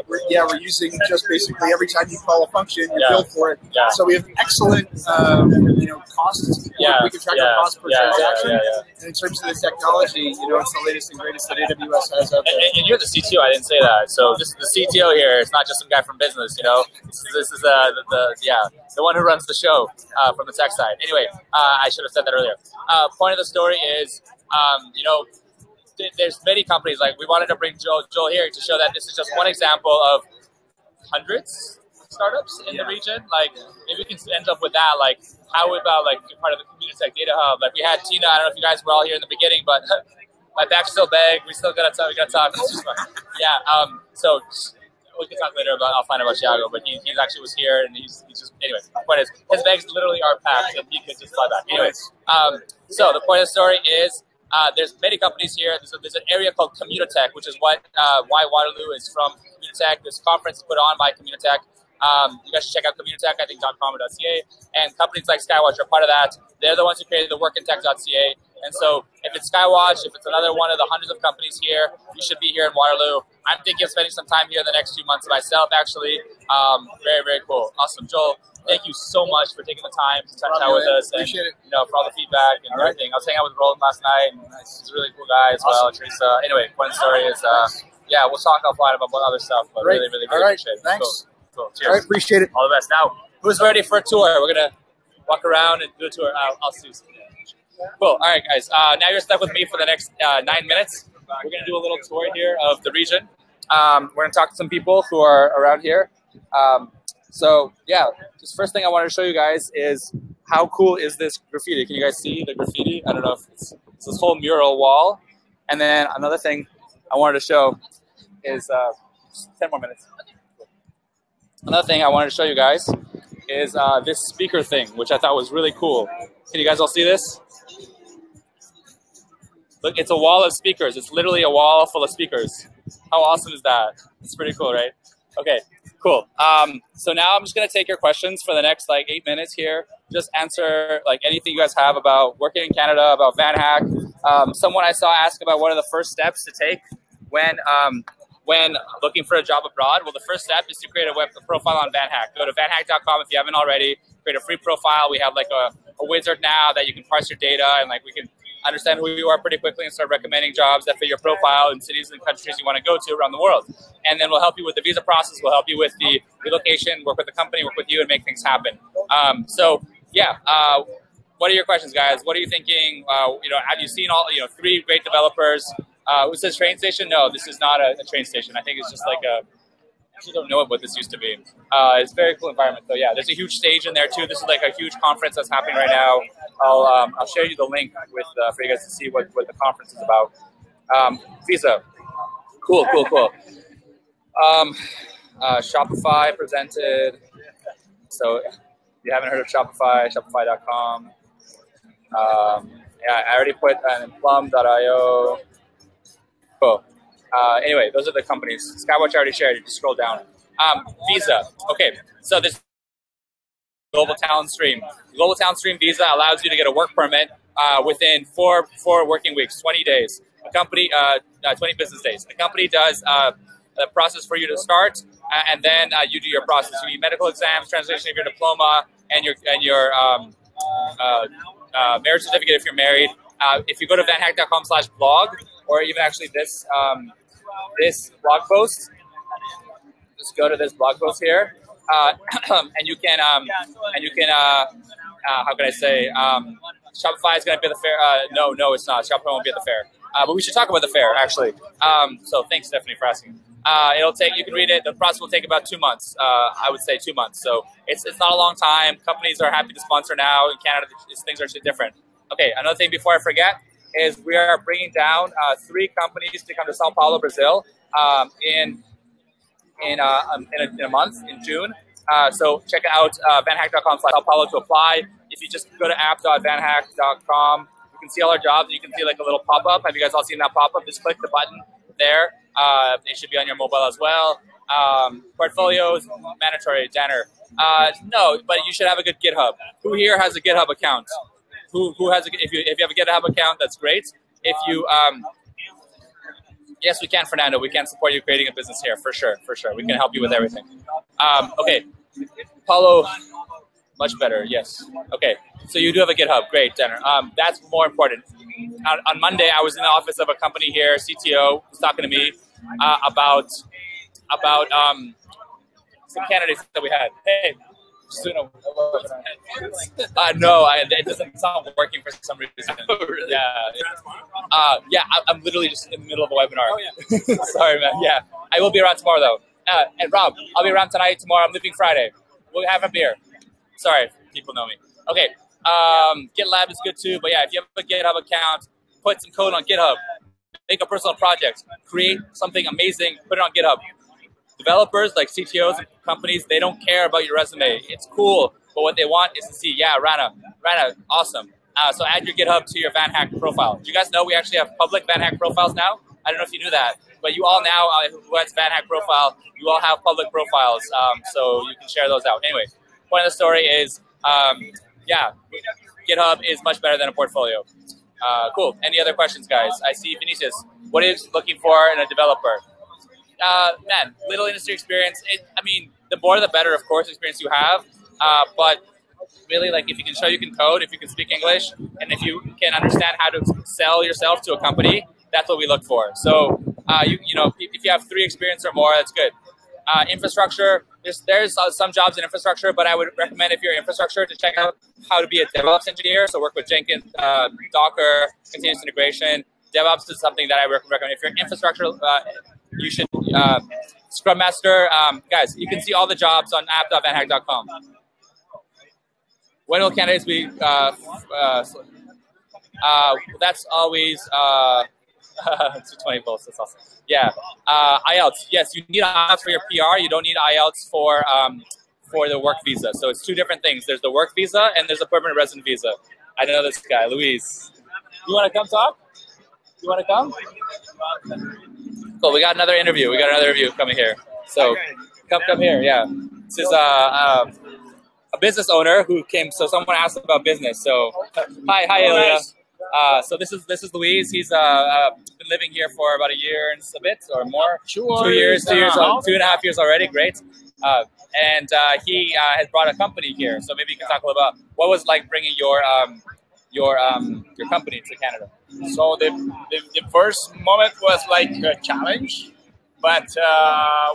We're using just basically every time you call a function, you bill for it. Yeah. So we have excellent costs. We can track our cost per transaction. And in terms of the technology, it's the latest and greatest that AWS has out there. And you're the CTO. I didn't say that. So this is the CTO here. It's not just some guy from business. This is the one who runs the show from the tech side. Anyway, I should have said that earlier. Point of the story is, there's many companies. Like, we wanted to bring Joel here to show that this is just one example of hundreds of startups in the region. Like, maybe we can end up with that. Like, how about you're part of the Communitech Data Hub? Like, we had Tina. I don't know if you guys were all here in the beginning, but my back's still big. We still gotta talk. We gotta talk. It's just fun. So we can talk later about. I'll find out about Thiago, but he actually was here, and he's just anyway. The point is, his bags literally are packed, and he could just fly back. Anyways, so the point of the story is. There's many companies here. There's an area called Communitech, which is why Waterloo is from Communitech. This conference is put on by Communitech. You guys should check out Communitech, I think, .com.ca. And companies like Skywatch are part of that. They're the ones who created the workintech.ca. And so if it's Skywatch, if it's another one of the hundreds of companies here, you should be here in Waterloo. I'm thinking of spending some time here in the next few months myself, actually. Very, very cool. Awesome. Joel, thank you so much for taking the time to touch out with us. Appreciate it. For all the feedback and everything. I was hanging out with Roland last night, and he's a really cool guy as well. Teresa. Anyway, point of the story is, we'll talk offline about other stuff, but really, really, really appreciate it. Thanks. Cool. Cheers. All right, appreciate it. All the best. Now, who's ready for a tour? We're going to walk around and do a tour. I'll see you. Cool. All right, guys. Now you're stuck with me for the next 9 minutes. We're going to do a little tour here of the region. We're going to talk to some people who are around here. Just first thing I wanted to show you guys is how cool is this graffiti. Can you guys see the graffiti? I don't know if it's this whole mural wall. And then another thing I wanted to show is 10 more minutes. Another thing I wanted to show you guys is this speaker thing, which I thought was really cool. Can you guys all see this? Look, it's a wall of speakers. It's literally a wall full of speakers. How awesome is that? It's pretty cool, right? Okay, cool. So now I'm just going to take your questions for the next 8 minutes here. Just answer anything you guys have about working in Canada, about Van Hack. Someone I saw ask about what are the first steps to take when looking for a job abroad. Well, the first step is to create a web profile on Van Hack. Go to vanhack.com if you haven't already. Create a free profile. We have a wizard now that you can parse your data, and we can understand who you are pretty quickly and start recommending jobs that fit your profile in cities and countries you want to go to around the world. And then we'll help you with the visa process. We'll help you with the relocation, work with the company, work with you, and make things happen. What are your questions, guys? What are you thinking? Have you seen all 3 great developers? Who says train station? No, this is not a train station. I think it's just I actually don't know what this used to be. It's a very cool environment, though. Yeah, there's a huge stage in there too. This is a huge conference that's happening right now. I'll share you the link with for you guys to see what the conference is about. Visa, cool. Shopify presented. So if you haven't heard of Shopify, Shopify.com. I already put Plum.io. Cool. Anyway, those are the companies. Skywatch I already shared. You just scroll down. Visa. Okay, so this Global Talent Stream. Global Talent Stream visa allows you to get a work permit within four working weeks, 20 days. A company, 20 business days. A company does the process for you to start, and then you do your process. You need medical exams, translation of your diploma, and your marriage certificate if you're married. If you go to vanhack.com/blog, or even actually this blog post, just go to this blog post here, and you can how can I say, Shopify is going to be at the fair. No, it's not. Shopify won't be at the fair. But we should talk about the fair, actually. So thanks, Stephanie, for asking. You can read it. The process will take about 2 months. I would say 2 months. So it's not a long time. Companies are happy to sponsor now. In Canada, things are different. Okay, another thing before I forget is we are bringing down 3 companies to come to Sao Paulo, Brazil, in a month, in June. So check out vanhack.com/Sao Paulo to apply. If you just go to app.vanhack.com, you can see all our jobs. And you can see like a little pop-up. Have you guys all seen that pop-up? Just click the button there. It should be on your mobile as well. Portfolios, mandatory, Danner. No, but you should have a good GitHub. Who here has a GitHub account? Who has if you have a GitHub account, that's great. If you yes, we can, Fernando. We can support you creating a business here for sure. We can help you with everything. Okay, Paulo, much better. Yes. Okay, so you do have a GitHub. Great, Danner. That's more important. On Monday, I was in the office of a company here. CTO was talking to me about some candidates that we had. Hey. No, it doesn't sound working for some reason. Oh, really? Yeah. Yeah, I'm literally just in the middle of a webinar. Oh, yeah. Sorry, man. Yeah, I will be around tomorrow, though. And Rob, I'll be around tonight, tomorrow. I'm leaving Friday. We'll have a beer. Sorry, people know me. Okay, GitLab is good too, but yeah, if you have a GitHub account, put some code on GitHub. Make a personal project. Create something amazing. Put it on GitHub. Developers, like CTOs and companies, they don't care about your resume. It's cool, but what they want is to see, yeah, Rana, awesome. So add your GitHub to your VanHack profile. Do you guys know we actually have public VanHack profiles now? I don't know if you knew that, but you all now, who has VanHack profile, you all have public profiles, so you can share those out. Anyway, point of the story is, yeah, GitHub is much better than a portfolio. Cool. Any other questions, guys? I see Vinicius. What is looking for in a developer? Man, little industry experience. I mean, the more the better, of course, experience you have. But really, like, if you can show you can code, if you can speak English, and if you can understand how to sell yourself to a company, that's what we look for. So, you know, if you have 3 experience or more, that's good. Infrastructure, there's some jobs in infrastructure, but I would recommend if you're infrastructure to check out how to be a DevOps engineer. So work with Jenkins, Docker, continuous integration. DevOps is something that I recommend. If you're in infrastructure, you should Scrum Master. Guys, you can see all the jobs on app.vanhack.com. When will candidates be? That's always 220 volts. That's awesome. Yeah, IELTS. Yes, you need IELTS for your PR. You don't need IELTS for the work visa. So it's 2 different things. There's the work visa and there's a permanent resident visa. I know this guy, Luis. You want to come talk? You want to come? Cool. We got another interview. Coming here. So come here. Yeah. This is a business owner who came. So someone asked about business. So hi, Ilya. So this is Luis. He's been living here for about a year and a bit or more. 2 years, 2.5 years already. Great. And he has brought a company here. So maybe you can talk a little about what was like bringing your company to Canada. So the first moment was like a challenge, but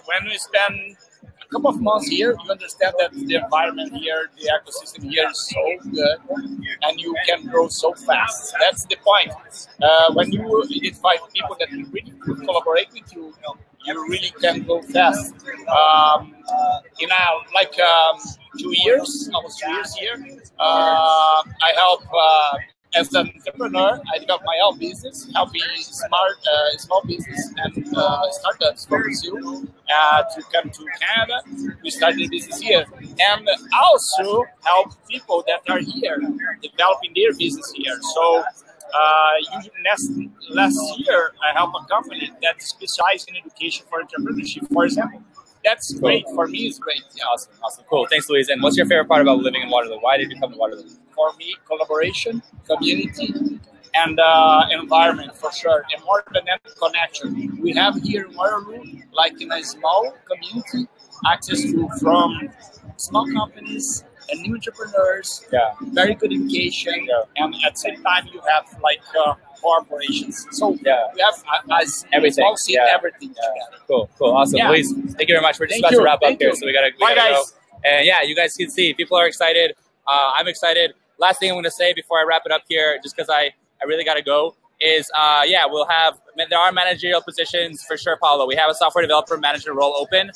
when we spend a couple of months here, you understand that the environment here, the ecosystem here is so good, and you can grow so fast. That's the point. When you identify people that really could collaborate with you, you really can go fast. In 2 years, almost 2 years here, I help. As an entrepreneur, I developed my own business, helping small business and startups from Brazil to come to Canada. We started a business here, and also help people that are here developing their business here. So, last year, I helped a company that specializes in education for entrepreneurship, for example. That's great. For me, it's great. Yeah. Awesome. Cool. Thanks, Luis. And what's your favorite part about living in Waterloo? Why did you come to Waterloo? For me, collaboration, community, and environment for sure, and more dynamic connection. We have here in Waterloo, like in a small community, access to from small companies and new entrepreneurs, very good education, and at the same time you have like corporations. So we have as everything, everything together. Cool, awesome. Luis, thank you very much. We're just about to wrap up here, so we gotta go. And yeah, you guys can see people are excited. I'm excited. Last thing I'm gonna say before I wrap it up here, just because I really gotta go, is there are managerial positions for sure, Paulo. We have a software developer manager role open.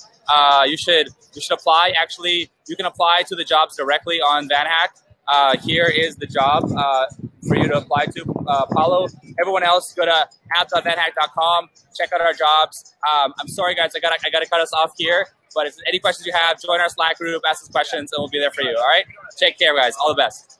You should apply. Actually, you can apply to the jobs directly on VanHack. Here is the job for you to apply to, Paulo. Everyone else, go to app.vanhack.com. Check out our jobs. I'm sorry, guys, I gotta cut us off here. But if any questions you have, join our Slack group, ask us questions, and we'll be there for you. All right? Take care, guys. All the best.